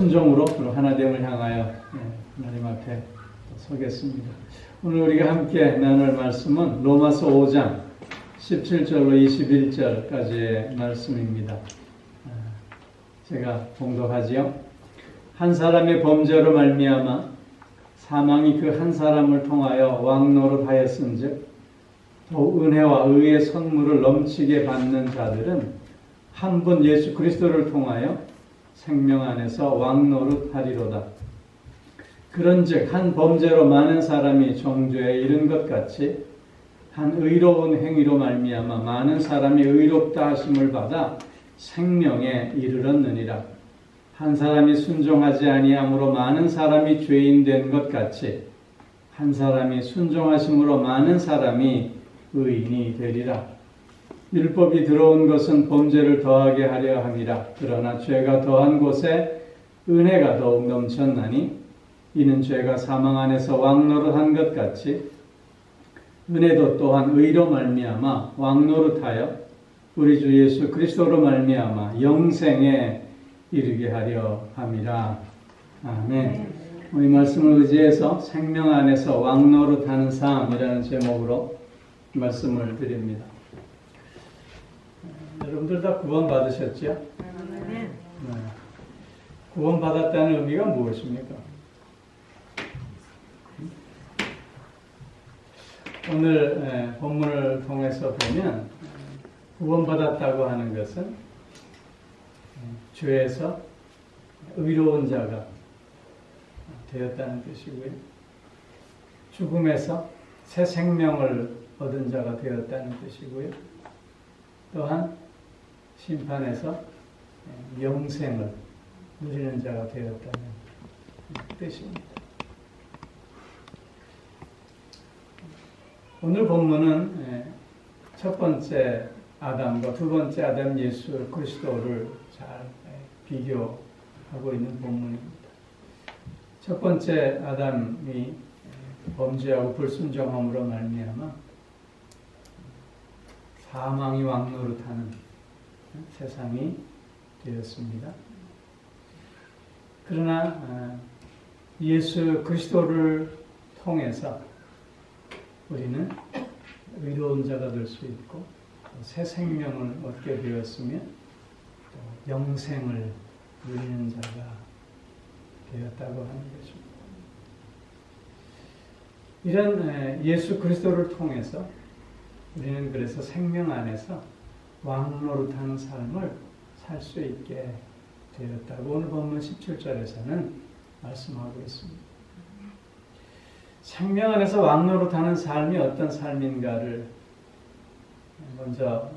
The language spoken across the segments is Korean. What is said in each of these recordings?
순종으로 하나됨을 향하여 하나님 앞에 서겠습니다. 오늘 우리가 함께 나눌 말씀은 로마서 5장 17절로 21절까지의 말씀입니다. 제가 봉독하지요. 한 사람의 범죄로 말미암아 사망이 그 한 사람을 통하여 왕노릇하였은즉 또 은혜와 의의 선물을 넘치게 받는 자들은 한 분 예수 그리스도를 통하여 생명 안에서 왕노릇하리로다. 그런즉 한 범죄로 많은 사람이 정죄에 이른 것 같이 한 의로운 행위로 말미암아 많은 사람이 의롭다 하심을 받아 생명에 이르렀느니라. 한 사람이 순종하지 아니함으로 많은 사람이 죄인 된 것 같이 한 사람이 순종하심으로 많은 사람이 의인이 되리라. 율법이 들어온 것은 범죄를 더하게 하려 함이라. 그러나 죄가 더한 곳에 은혜가 더욱 넘쳤나니 이는 죄가 사망 안에서 왕노릇한 것 같이 은혜도 또한 의로 말미암아 왕노릇하여 우리 주 예수 그리스도로 말미암아 영생에 이르게 하려 함이라. 아멘. 이 말씀을 의지해서 생명 안에서 왕노릇하는 삶이라는 제목으로 말씀을 드립니다. 여러분들 다 구원 받으셨죠? 네. 구원 받았다는 의미가 무엇입니까? 오늘 본문을 통해서 보면 구원 받았다고 하는 것은 죄에서 의로운 자가 되었다는 뜻이고요. 죽음에서 새 생명을 얻은 자가 되었다는 뜻이고요. 또한 심판에서 영생을 누리는 자가 되었다는 뜻입니다. 오늘 본문은 첫 번째 아담과 두 번째 아담 예수 그리스도를 잘 비교하고 있는 본문입니다. 첫 번째 아담이 범죄하고 불순종함으로 말미암아 사망이 왕노릇하는 세상이 되었습니다. 그러나 예수 그리스도를 통해서 우리는 의로운 자가 될 수 있고 새 생명을 얻게 되었으며 또 영생을 누리는 자가 되었다고 하는 것입니다. 이런 예수 그리스도를 통해서 우리는 그래서 생명 안에서 왕노릇하는 삶을 살 수 있게 되었다고 오늘 본문 17절에서는 말씀하고 있습니다. 생명 안에서 왕노릇하는 삶이 어떤 삶인가를 먼저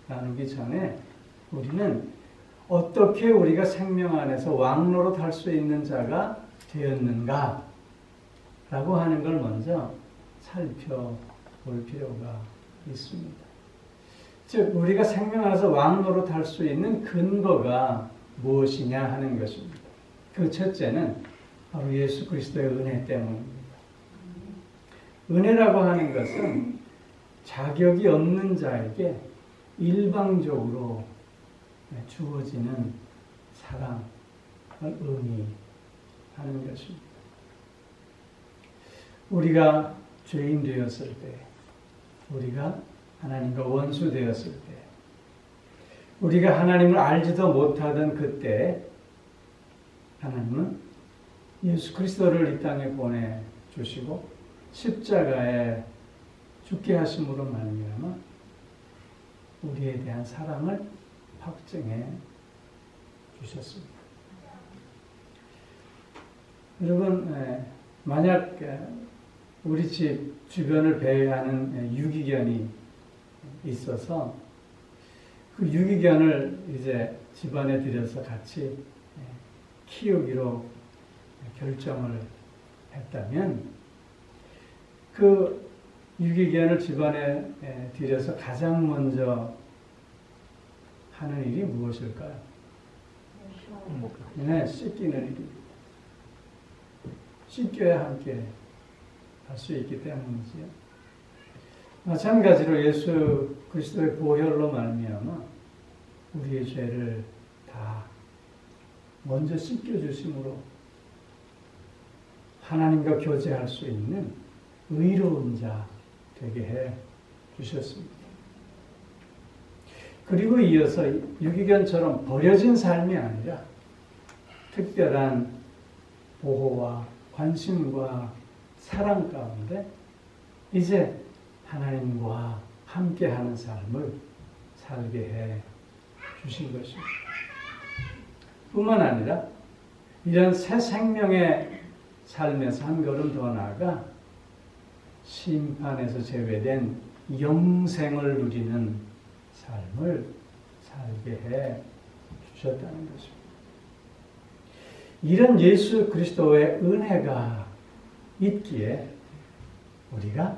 나누기 전에 우리는 어떻게 우리가 생명 안에서 왕노릇할 수 있는 자가 되었는가 라고 하는 걸 먼저 살펴볼 필요가 있습니다. 즉 우리가 생명 안에서 왕노릇할 수 있는 근거가 무엇이냐 하는 것입니다. 그 첫째는 바로 예수 그리스도의 은혜 때문입니다. 은혜라고 하는 것은 자격이 없는 자에게 일방적으로 주어지는 사랑을 의미하는 것입니다. 우리가 죄인 되었을 때, 우리가 하나님과 원수 되었을 때, 우리가 하나님을 알지도 못하던 그때 하나님은 예수 그리스도를 이 땅에 보내주시고 십자가에 죽게 하심으로 말미암아 우리에 대한 사랑을 확증해 주셨습니다. 여러분, 만약 우리 집 주변을 배회하는 유기견이 있어서 그 유기견을 이제 집안에 들여서 같이 키우기로 결정을 했다면 그 유기견을 집안에 들여서 가장 먼저 하는 일이 무엇일까요? 네, 씻기는 일입니다. 씻겨야 함께 할 수 있기 때문이지요. 마찬가지로 예수 그리스도의 보혈로 말미암아 우리의 죄를 다 먼저 씻겨주심으로 하나님과 교제할 수 있는 의로운 자 되게 해 주셨습니다. 그리고 이어서 유기견처럼 버려진 삶이 아니라 특별한 보호와 관심과 사랑 가운데 이제 하나님과 함께하는 삶을 살게 해 주신 것입니다. 뿐만 아니라 이런 새 생명의 삶에서 한 걸음 더 나아가 심판에서 제외된 영생을 누리는 삶을 살게 해 주셨다는 것입니다. 이런 예수 그리스도의 은혜가 있기에 우리가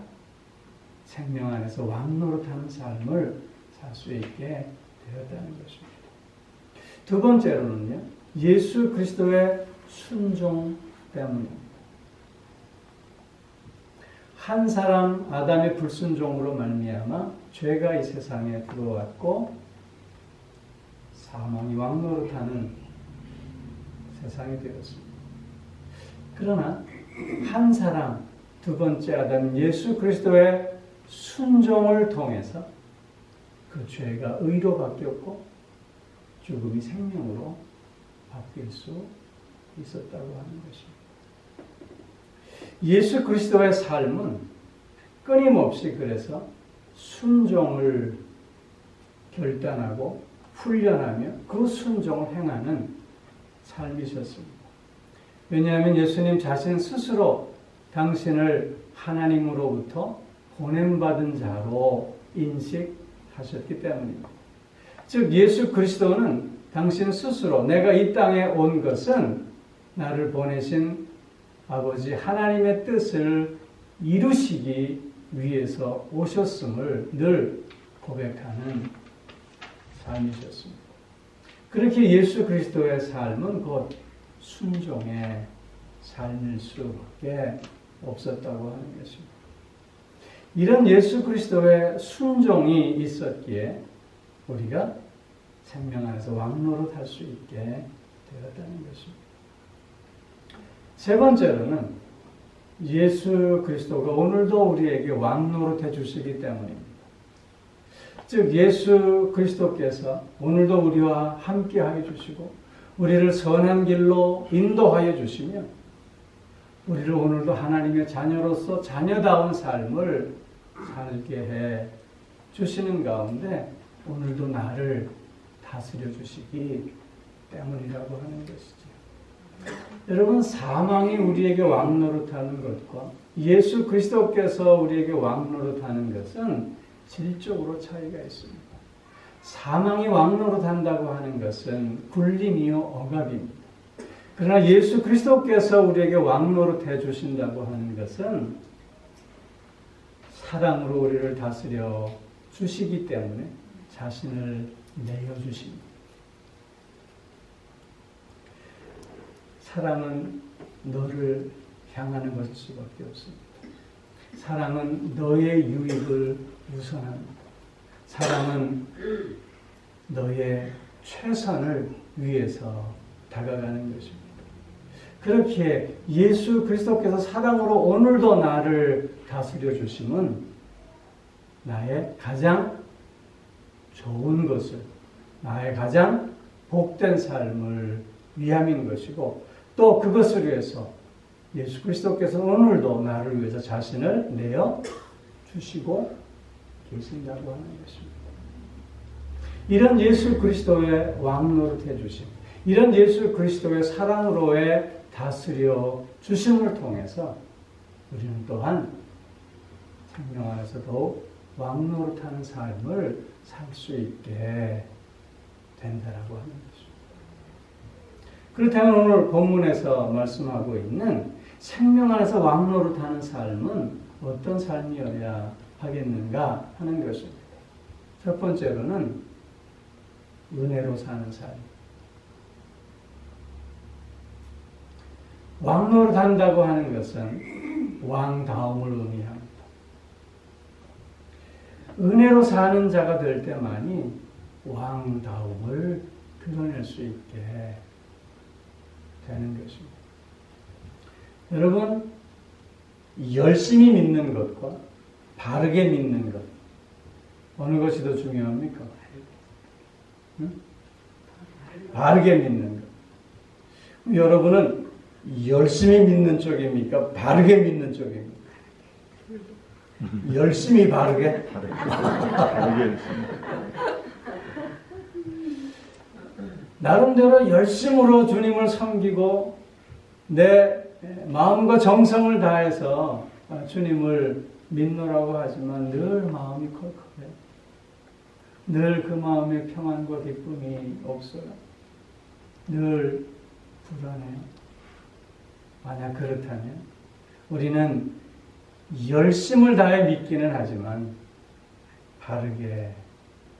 생명 안에서 왕노릇하는 삶을 살 수 있게 되었다는 것입니다. 두 번째로는요, 예수 그리스도의 순종 때문입니다. 한 사람 아담의 불순종으로 말미암아 죄가 이 세상에 들어왔고 사망이 왕노릇하는 세상이 되었습니다. 그러나 한 사람, 두 번째 아담 예수 그리스도의 순종을 통해서 그 죄가 의로 바뀌었고 죽음이 생명으로 바뀔 수 있었다고 하는 것입니다. 예수 그리스도의 삶은 끊임없이 그래서 순종을 결단하고 훈련하며 그 순종을 행하는 삶이셨습니다. 왜냐하면 예수님 자신 스스로 당신을 하나님으로부터 보냄받은 자로 인식하셨기 때문입니다. 즉 예수 그리스도는 당신 스스로 내가 이 땅에 온 것은 나를 보내신 아버지 하나님의 뜻을 이루시기 위해서 오셨음을 늘 고백하는 삶이셨습니다. 그렇게 예수 그리스도의 삶은 곧 순종의 삶일 수밖에 없었다고 하는 것입니다. 이런 예수 그리스도의 순종이 있었기에 우리가 생명 안에서 왕노릇할 수 있게 되었다는 것입니다. 세 번째로는 예수 그리스도가 오늘도 우리에게 왕노릇해 주시기 때문입니다. 즉 예수 그리스도께서 오늘도 우리와 함께하여 주시고 우리를 선한 길로 인도하여 주시며 우리를 오늘도 하나님의 자녀로서 자녀다운 삶을 살게 해 주시는 가운데 오늘도 나를 다스려 주시기 때문이라고 하는 것이죠. 여러분, 사망이 우리에게 왕노릇하는 것과 예수 그리스도께서 우리에게 왕노릇하는 것은 질적으로 차이가 있습니다. 사망이 왕노릇한다고 하는 것은 굴림이요 억압입니다. 그러나 예수 그리스도께서 우리에게 왕노릇해 주신다고 하는 것은 사랑으로 우리를 다스려 주시기 때문에 자신을 내어주십니다. 사랑은 너를 향하는 것일 수밖에 없습니다. 사랑은 너의 유익을 우선합니다. 사랑은 너의 최선을 위해서 다가가는 것입니다. 그렇게 예수 그리스도께서 사랑으로 오늘도 나를 다스려 주심은 나의 가장 좋은 것을, 나의 가장 복된 삶을 위함인 것이고 또 그것을 위해서 예수 그리스도께서 오늘도 나를 위해서 자신을 내어 주시고 계신다고 하는 것입니다. 이런 예수 그리스도의 왕노릇해 주심, 이런 예수 그리스도의 사랑으로의 다스려 주심을 통해서 우리는 또한 생명 안에서 더욱 왕노릇하는 삶을 살 수 있게 된다라고 하는 것입니다. 그렇다면 오늘 본문에서 말씀하고 있는 생명 안에서 왕노릇하는 삶은 어떤 삶이어야 하겠는가 하는 것입니다. 첫 번째로는 은혜로 사는 삶. 왕노릇한다고 하는 것은 왕다움을 의미합니다. 은혜로 사는 자가 될 때만이 왕다움을 드러낼 수 있게 되는 것입니다. 여러분, 열심히 믿는 것과 바르게 믿는 것, 어느 것이 더 중요합니까? 응? 바르게 믿는 것. 여러분은 열심히 믿는 쪽입니까? 바르게 믿는 쪽입니까? 열심히 바르게? 바르게. 나름대로 열심으로 주님을 섬기고 내 마음과 정성을 다해서 주님을 믿노라고 하지만 늘 마음이 컬컬해요. 늘 그 마음에 평안과 기쁨이 없어요. 늘 불안해요. 만약 그렇다면 우리는 열심을 다해 믿기는 하지만 바르게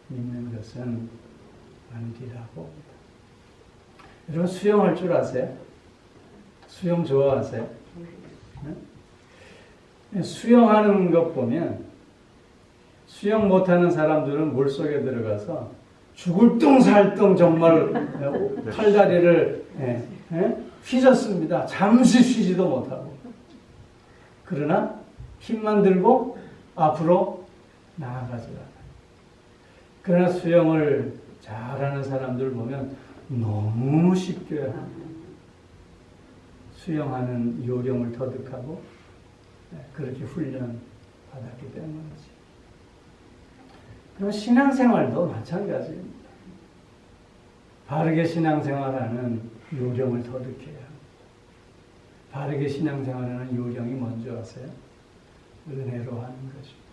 믿는 것은 아니라고 합니다. 여러분 수영할 줄 아세요? 수영 좋아하세요? 네? 수영하는 것 보면 수영 못하는 사람들은 물속에 들어가서 죽을 뚱살뚱 정말 팔다리를 휘젓습니다. 잠시 쉬지도 못하고. 그러나 힘만 들고 앞으로 나아가지 않아요. 그러나 수영을 잘하는 사람들 보면 너무 쉽게 수영하는 요령을 터득하고 그렇게 훈련 받았기 때문이지. 그리고 신앙생활도 마찬가지입니다. 바르게 신앙생활하는 요령을 터득해야 합니다. 바르게 신앙생활하는 요령이 뭔지 아세요? 은혜로 하는 것입니다.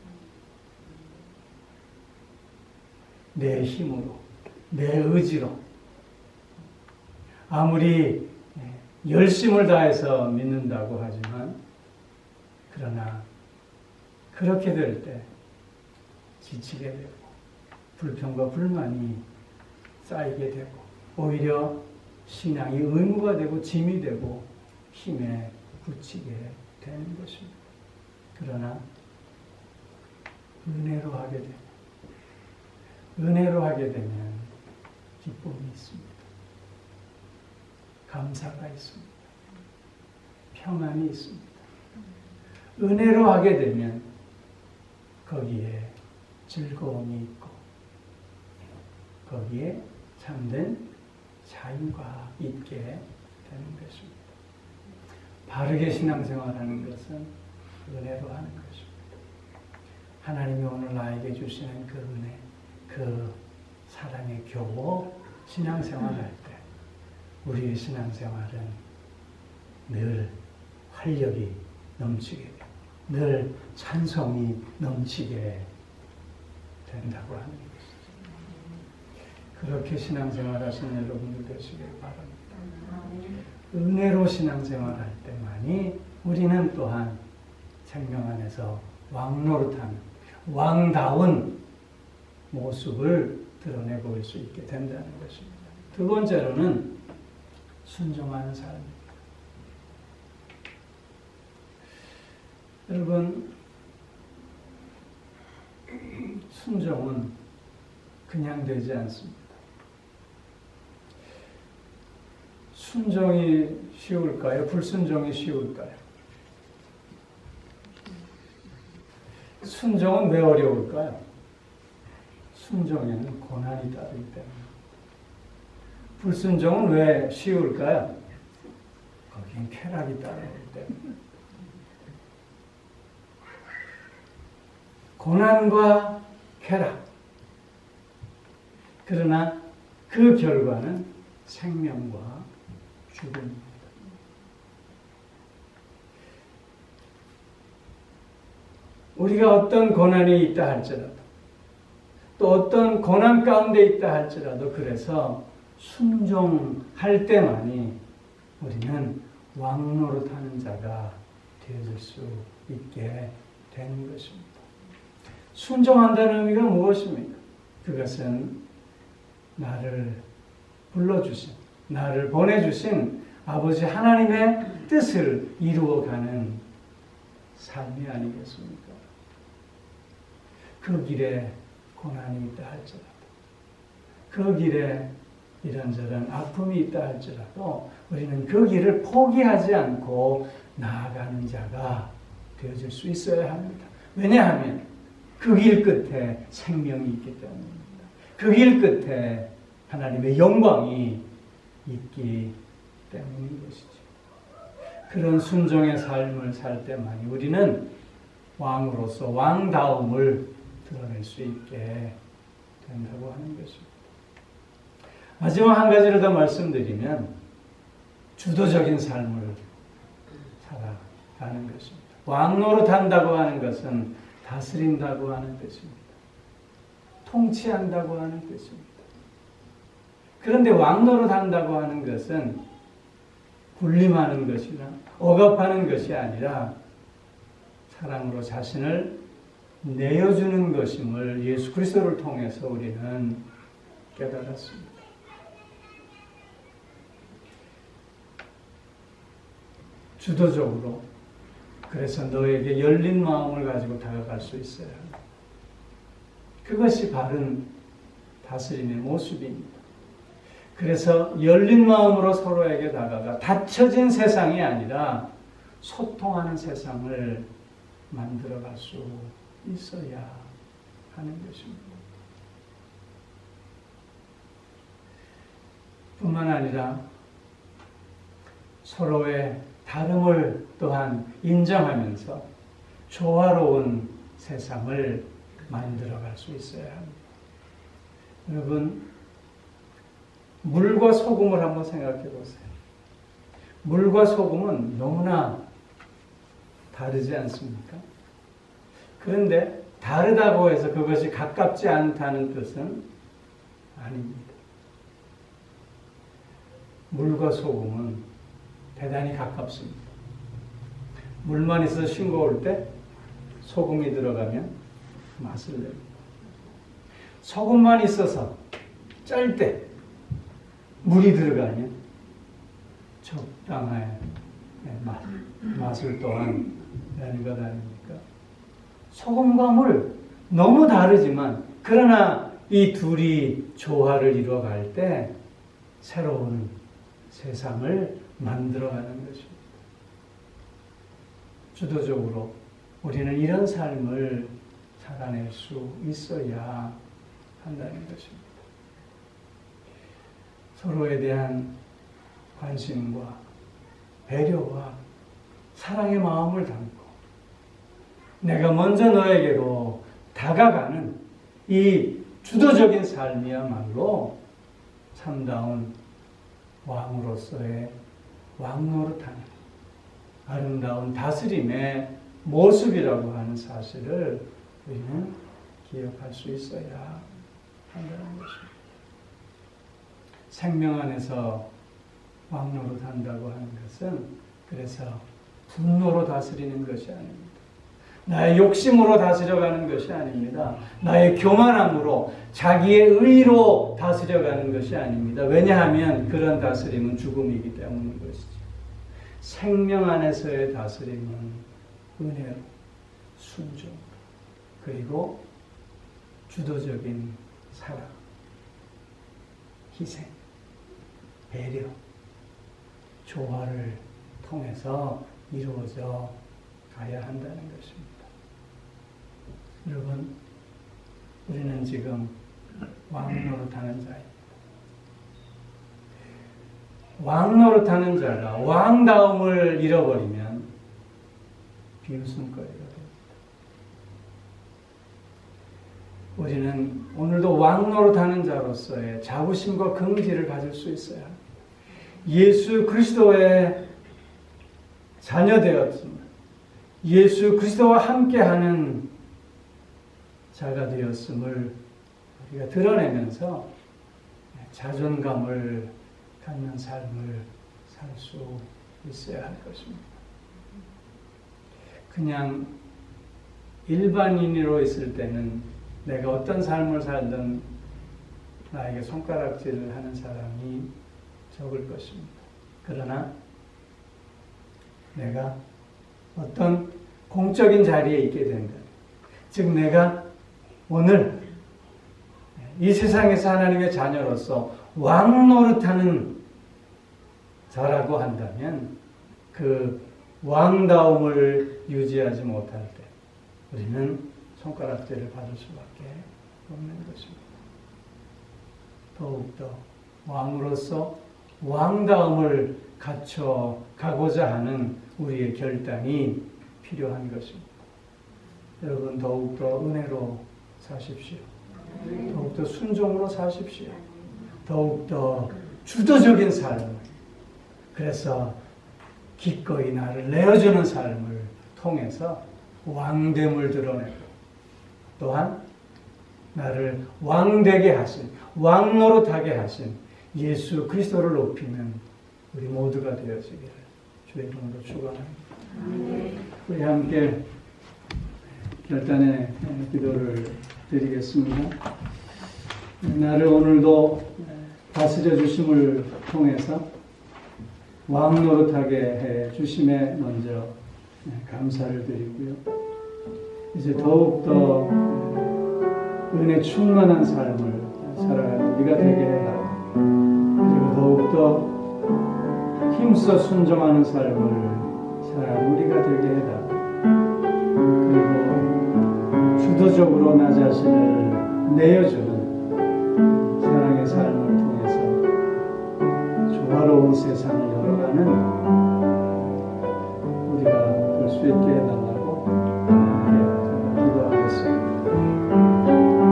내 힘으로, 내 의지로 아무리 열심을 다해서 믿는다고 하지만 그러나 그렇게 될 때 지치게 되고 불평과 불만이 쌓이게 되고 오히려 신앙이 의무가 되고 짐이 되고 힘에 부치게 되는 것입니다. 그러나 은혜로 하게 되면 은혜로 하게 되면 기쁨이 있습니다. 감사가 있습니다. 평안이 있습니다. 은혜로 하게 되면 거기에 즐거움이 있고 거기에 참된 자유가 있게 되는 것입니다. 바르게 신앙생활하는 것은 은혜로 하는 것입니다. 하나님이 오늘 나에게 주시는 그 은혜, 그 사랑의 교보 신앙생활할 때 우리의 신앙생활은 늘 활력이 넘치게 되고 늘 찬송이 넘치게 된다고 하는 것이죠. 그렇게 신앙생활 하시는 여러분들 되시길 바랍니다. 은혜로 신앙생활할 때만이 우리는 또한 생명 안에서 왕노릇하는 왕다운 모습을 드러내 보일 수 있게 된다는 것입니다. 두 번째로는 순종하는 삶입니다. 여러분, 순종은 그냥 되지 않습니다. 순종이 쉬울까요? 불순종이 쉬울까요? 순종은 왜 어려울까요? 순종에는 고난이 따르기 때문에. 불순종은 왜 쉬울까요? 거기엔 쾌락이 따르기 때문에. 고난과 쾌락. 그러나 그 결과는 생명과 죽음입니다. 우리가 어떤 고난이 있다 할지라도 또 어떤 고난 가운데 있다 할지라도 그래서 순종할 때만이 우리는 왕노릇하는 자가 되어질 수 있게 되는 것입니다. 순종한다는 의미가 무엇입니까? 그것은 나를 불러주신, 나를 보내주신 아버지 하나님의 뜻을 이루어가는 삶이 아니겠습니까? 그 길에 고난이 있다 할지라도, 그 길에 이런저런 아픔이 있다 할지라도 우리는 그 길을 포기하지 않고 나아가는 자가 되어질 수 있어야 합니다. 왜냐하면 그 길 끝에 생명이 있기 때문입니다. 그 길 끝에 하나님의 영광이 있기 때문인 것이죠. 그런 순종의 삶을 살 때만이 우리는 왕으로서 왕다움을 드러낼 수 있게 된다고 하는 것입니다. 마지막 한 가지를 더 말씀드리면 주도적인 삶을 살아가는 것입니다. 왕노릇한다고 하는 것은 다스린다고 하는 뜻입니다. 통치한다고 하는 뜻입니다. 그런데 왕노릇한다고 하는 것은 군림하는 것이나 억압하는 것이 아니라 사랑으로 자신을 내어주는 것임을 예수 그리스도를 통해서 우리는 깨달았습니다. 주도적으로 그래서 너에게 열린 마음을 가지고 다가갈 수 있어야 합니다. 그것이 바른 다스림의 모습입니다. 그래서 열린 마음으로 서로에게 다가가 닫혀진 세상이 아니라 소통하는 세상을 만들어갈 수 있어야 하는 것입니다. 뿐만 아니라 서로의 다름을 또한 인정하면서 조화로운 세상을 만들어갈 수 있어야 합니다. 여러분, 물과 소금을 한번 생각해 보세요. 물과 소금은 너무나 다르지 않습니까? 그런데 다르다고 해서 그것이 가깝지 않다는 뜻은 아닙니다. 물과 소금은 대단히 가깝습니다. 물만 있어서 싱거울 때 소금이 들어가면 맛을 냅니다. 소금만 있어서 짤 때 물이 들어가면 적당한 맛을 또한 내는 것 아닙니까? 소금과 물 너무 다르지만 그러나 이 둘이 조화를 이루어갈 때 새로운 세상을 만들어가는 것입니다. 주도적으로 우리는 이런 삶을 살아낼 수 있어야 한다는 것입니다. 서로에 대한 관심과 배려와 사랑의 마음을 담고 내가 먼저 너에게로 다가가는 이 주도적인 삶이야말로 참다운 왕으로서의 왕노릇하는 아름다운 다스림의 모습이라고 하는 사실을 우리는 기억할 수 있어야 한다는 것입니다. 생명 안에서 왕노릇한다고 하는 것은 그래서 분노로 다스리는 것이 아닙니다. 나의 욕심으로 다스려가는 것이 아닙니다. 나의 교만함으로 자기의 의로 다스려가는 것이 아닙니다. 왜냐하면 그런 다스림은 죽음이기 때문인 것이죠. 생명 안에서의 다스림은 은혜로, 순종, 그리고 주도적인 사랑, 희생, 배려, 조화를 통해서 이루어져 가야 한다는 것입니다. 여러분, 우리는 지금 왕노릇하는 자입니다. 왕노릇하는 자가 왕다움을 잃어버리면 비웃음거리가 됩니다. 우리는 오늘도 왕노릇하는 자로서의 자부심과 긍지를 가질 수 있어야 합니다. 예수 그리스도의 자녀되었습니다. 예수 그리스도와 함께하는 자가 되었음을 우리가 드러내면서 자존감을 갖는 삶을 살 수 있어야 할 것입니다. 그냥 일반인으로 있을 때는 내가 어떤 삶을 살든 나에게 손가락질을 하는 사람이 적을 것입니다. 그러나 내가 어떤 공적인 자리에 있게 된다. 즉 내가 오늘 이 세상에서 하나님의 자녀로서 왕 노릇하는 자라고 한다면 그 왕다움을 유지하지 못할 때 우리는 손가락질을 받을 수밖에 없는 것입니다. 더욱더 왕으로서 왕다움을 갖춰 가고자 하는 우리의 결단이 필요한 것입니다. 여러분 더욱더 은혜로 사십시오. 더욱더 순종으로 사십시오. 더욱더 주도적인 삶을, 그래서 기꺼이 나를 내어주는 삶을 통해서 왕됨을 드러내고 또한 나를 왕되게 하신, 왕노릇하게 하신 예수 그리스도를 높이는 우리 모두가 되어지기를 주의 이름으로 축원합니다. 우리 함께 결단의 기도를 드리겠습니다. 나를 오늘도 다스려 주심을 통해서 왕 노릇하게 해 주심에 먼저 감사를 드리고요. 이제 더욱더 은혜 충만한 삶을 살아가는 우리가 되게 해라. 그리고 더욱더 힘써 순종하는 삶을 살아가는 우리가 되게 해라. 그리고 주도적으로 나 자신을 내어주는 사랑의 삶을 통해서 조화로운 세상을 열어가는 우리가 될 수 있게 해달라.